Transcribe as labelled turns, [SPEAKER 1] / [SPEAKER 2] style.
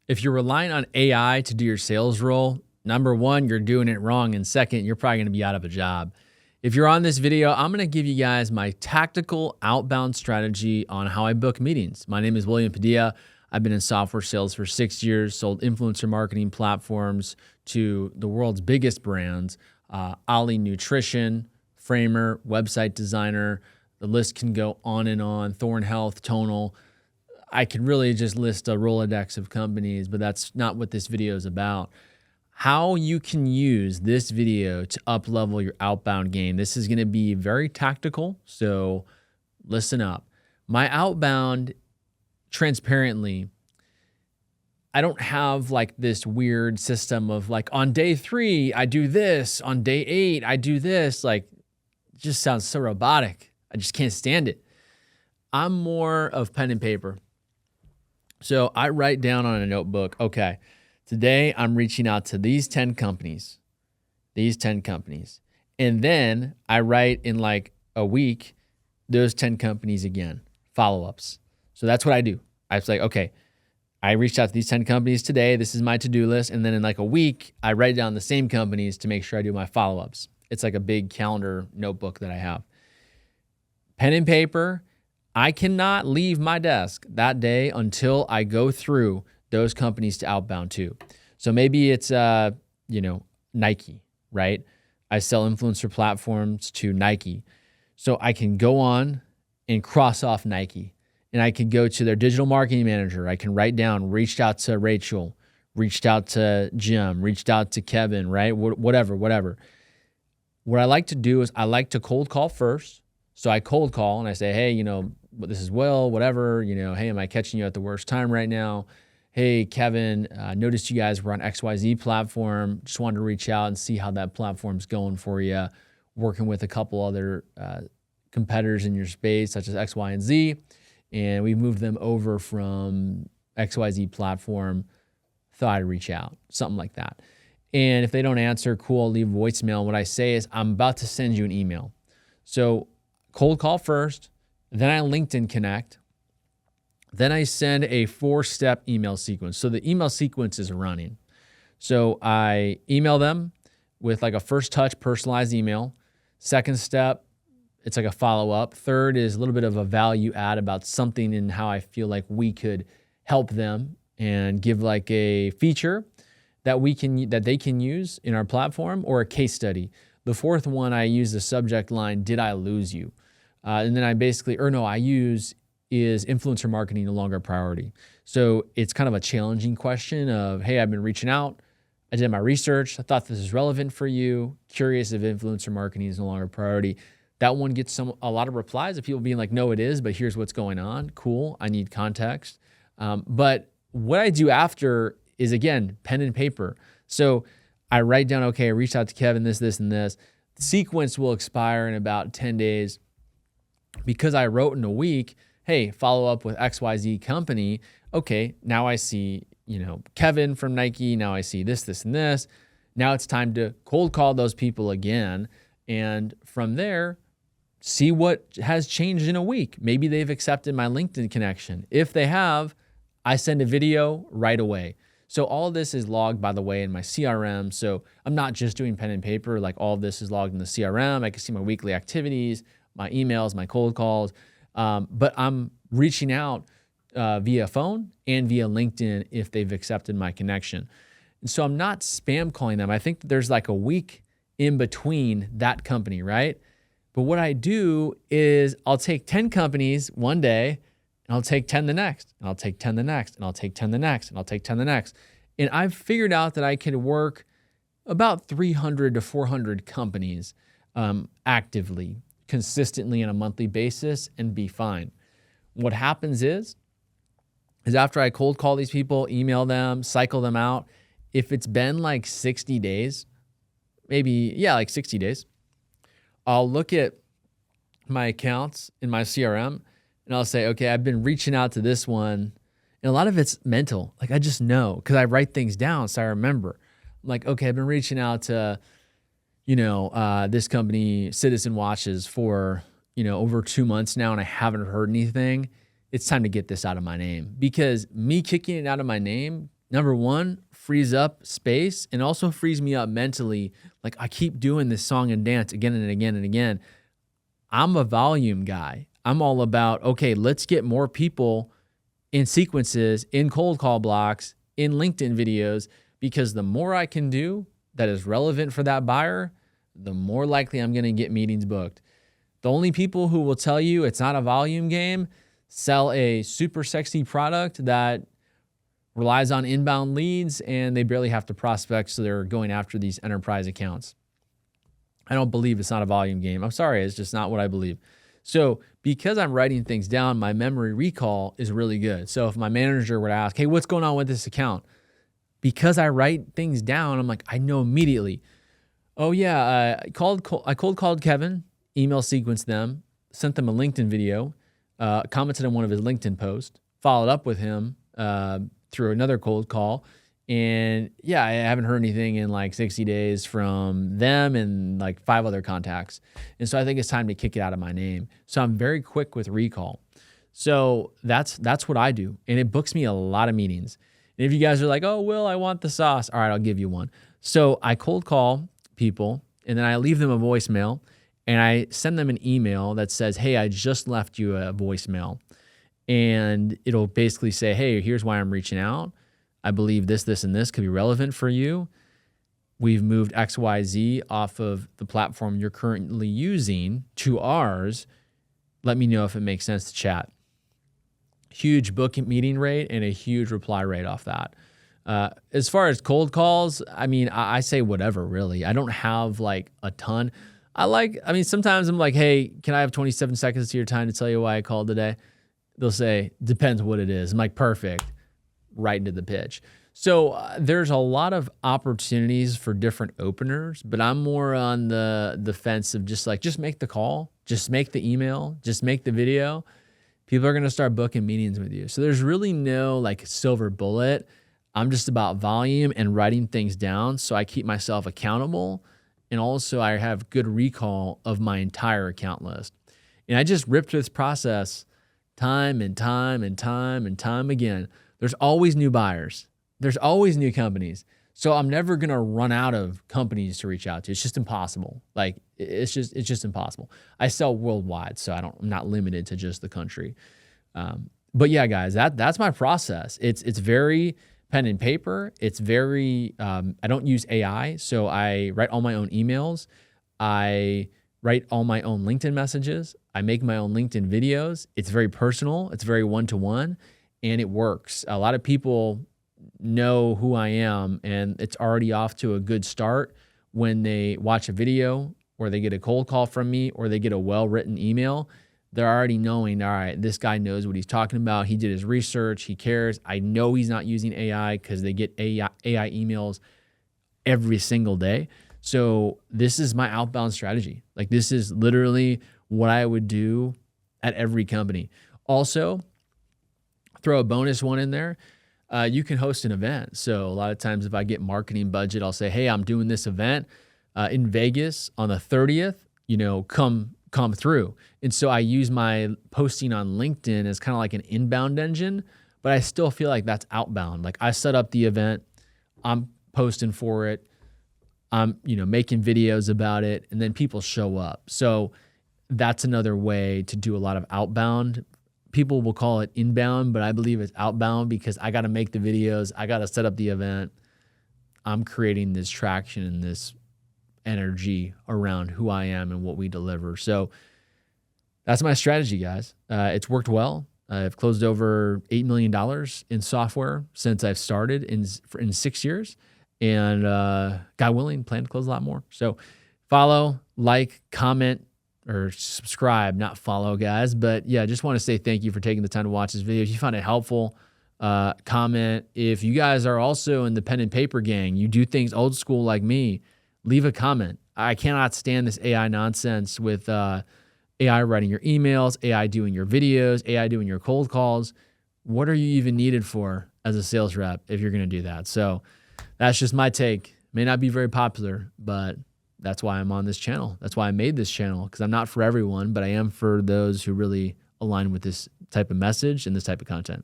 [SPEAKER 1] If you're relying on AI to do your sales role, number one, you're doing it wrong. And second, you're probably going to be out of a job. If you're on this video, I'm going to give you guys my tactical outbound strategy on how I book meetings. My name is William Padilla. I've been in software sales for 6 years, sold influencer marketing platforms to the world's biggest brands, Ali Nutrition, Framer, website designer. The list can go on and on, Thorn Health, Tonal. I could really just list a Rolodex of companies, but that's not what this video is about. How you can use this video to up-level your outbound game. This is going to be very tactical, so listen up. My outbound, transparently, I don't have like this weird system of like on day 3, I do this. On day 8, I do this. Like, it just sounds so robotic. I just can't stand it. I'm more of pen and paper. So I write down on a notebook, okay, today I'm reaching out to these 10 companies. And then I write in like a week, those 10 companies again, follow-ups. So that's what I do. I was like, okay, I reached out to these 10 companies today. This is my to-do list. And then in like a week, I write down the same companies to make sure I do my follow-ups. It's like a big calendar notebook that I have. Pen and paper. I cannot leave my desk that day until I go through those companies to outbound to. So maybe it's, Nike, right? I sell influencer platforms to Nike. So I can go on and cross off Nike. And I can go to their digital marketing manager. I can write down, reached out to Rachel, reached out to Jim, reached out to Kevin, right? Whatever. What I like to do is I like to cold call first. So I cold call and I say, hey, this is Will, whatever, hey, am I catching you at the worst time right now? Hey, Kevin, noticed you guys were on XYZ platform. Just wanted to reach out and see how that platform's going for you. Working with a couple other competitors in your space, such as X, Y, and Z. And we moved them over from XYZ platform. Thought I'd reach out, something like that. And if they don't answer, cool, I'll leave voicemail. What I say is, I'm about to send you an email. So cold call first, then I LinkedIn connect, then I send a 4-step email sequence. So the email sequence is running. So I email them with like a first touch personalized email. Second step, it's like a follow-up. Third is a little bit of a value add about something and how I feel like we could help them and give like a feature that they can use in our platform, or a case study. The fourth one, I use the subject line, did I lose you? And then I use is influencer marketing no longer a priority? So it's kind of a challenging question of, hey, I've been reaching out. I did my research. I thought this is relevant for you. Curious if influencer marketing is no longer a priority. That one gets a lot of replies of people being like, no, it is, but here's what's going on. Cool, I need context. But what I do after is, again, pen and paper. So I write down, okay, I reached out to Kevin, this, and this. The sequence will expire in about 10 days. Because I wrote in a week, hey, follow up with XYZ company. Okay, now I see, Kevin from Nike. Now I see this, and this. Now it's time to cold call those people again. And from there, see what has changed in a week. Maybe they've accepted my LinkedIn connection. If they have, I send a video right away. So all of this is logged, by the way, in my CRM. So I'm not just doing pen and paper. Like, all of this is logged in the CRM. I can see my weekly activities, my emails, my cold calls. But I'm reaching out via phone and via LinkedIn if they've accepted my connection. And so I'm not spam calling them. I think there's like a week in between that company, right? But what I do is I'll take 10 companies one day, and I'll take 10 the next, and I'll take 10 the next, and I'll take 10 the next, and I'll take 10 the next. And I've figured out that I can work about 300 to 400 companies actively, consistently on a monthly basis, and be fine. What happens is after I cold call these people, email them, cycle them out, if it's been like 60 days, like 60 days, I'll look at my accounts in my CRM and I'll say, okay, I've been reaching out to this one. And a lot of it's mental. Like, I just know because I write things down so I remember. I'm like, okay, I've been reaching out to, this company, Citizen Watches, for, over 2 months now, and I haven't heard anything. It's time to get this out of my name, because me kicking it out of my name Number one, frees up space and also frees me up mentally. Like I keep doing this song and dance again and again and again. I'm a volume guy. I'm all about, okay, let's get more people in sequences, in cold call blocks, in LinkedIn videos, because the more I can do that is relevant for that buyer, the more likely I'm going to get meetings booked. The only people who will tell you it's not a volume game sell a super sexy product that relies on inbound leads and they barely have to prospect, so they're going after these enterprise accounts. I don't believe it's not a volume game. I'm sorry, it's just not what I believe. So because I'm writing things down, my memory recall is really good. So if my manager were to ask, hey, what's going on with this account? Because I write things down, I'm like, I know immediately. Oh yeah, I cold called Kevin, email sequenced them, sent them a LinkedIn video, commented on one of his LinkedIn posts, followed up with him through another cold call. And yeah, I haven't heard anything in like 60 days from them and like 5 other contacts. And so I think it's time to kick it out of my name. So I'm very quick with recall. So that's what I do. And it books me a lot of meetings. And if you guys are like, oh, Will, I want the sauce. All right, I'll give you one. So I cold call people and then I leave them a voicemail and I send them an email that says, hey, I just left you a voicemail. And it'll basically say, hey, here's why I'm reaching out. I believe this, this, and this could be relevant for you. We've moved XYZ off of the platform you're currently using to ours. Let me know if it makes sense to chat. Huge booking meeting rate and a huge reply rate off that. As far as cold calls, I mean, I say whatever, really. I don't have like a ton. Sometimes I'm like, hey, can I have 27 seconds to your time to tell you why I called today? They'll say, depends what it is. I'm like, perfect. Right into the pitch. So there's a lot of opportunities for different openers, but I'm more on the fence of just make the call, just make the email, just make the video. People are going to start booking meetings with you. So there's really no like silver bullet. I'm just about volume and writing things down so I keep myself accountable. And also I have good recall of my entire account list. And I just ripped through this process time and time and time and time again. There's always new buyers. There's always new companies. So I'm never going to run out of companies to reach out to. It's just impossible. Like it's just impossible. I sell worldwide, so I'm not limited to just the country. But yeah, guys, that's my process. It's very pen and paper. It's very, I don't use AI. So I write all my own emails. I write all my own LinkedIn messages. I make my own LinkedIn videos. It's very personal. It's very one-to-one. And it works. A lot of people know who I am, and it's already off to a good start when they watch a video or they get a cold call from me or they get a well-written email. They're already knowing, all right, this guy knows what he's talking about. He did his research. He cares. I know he's not using AI because they get AI emails every single day. So this is my outbound strategy. Like this is literally what I would do at every company. Also, throw a bonus one in there. You can host an event. So a lot of times if I get marketing budget, I'll say, hey, I'm doing this event in Vegas on the 30th, come through. And so I use my posting on LinkedIn as kind of like an inbound engine, but I still feel like that's outbound. Like I set up the event, I'm posting for it, I'm, making videos about it, and then people show up. So that's another way to do a lot of outbound. People will call it inbound, but I believe it's outbound because I got to make the videos. I got to set up the event. I'm creating this traction and this energy around who I am and what we deliver. So that's my strategy, guys. It's worked well. I've closed over $8 million in software since I've started in 6 years. And God willing, plan to close a lot more. So follow, like, comment, or subscribe, not follow, guys. But yeah, just want to say thank you for taking the time to watch this video. If you found it helpful, comment. If you guys are also in the pen and paper gang, you do things old school like me, leave a comment. I cannot stand this AI nonsense with AI writing your emails, AI doing your videos, AI doing your cold calls. What are you even needed for as a sales rep if you're going to do that? So that's just my take. May not be very popular, but that's why I'm on this channel. That's why I made this channel, because I'm not for everyone, but I am for those who really align with this type of message and this type of content.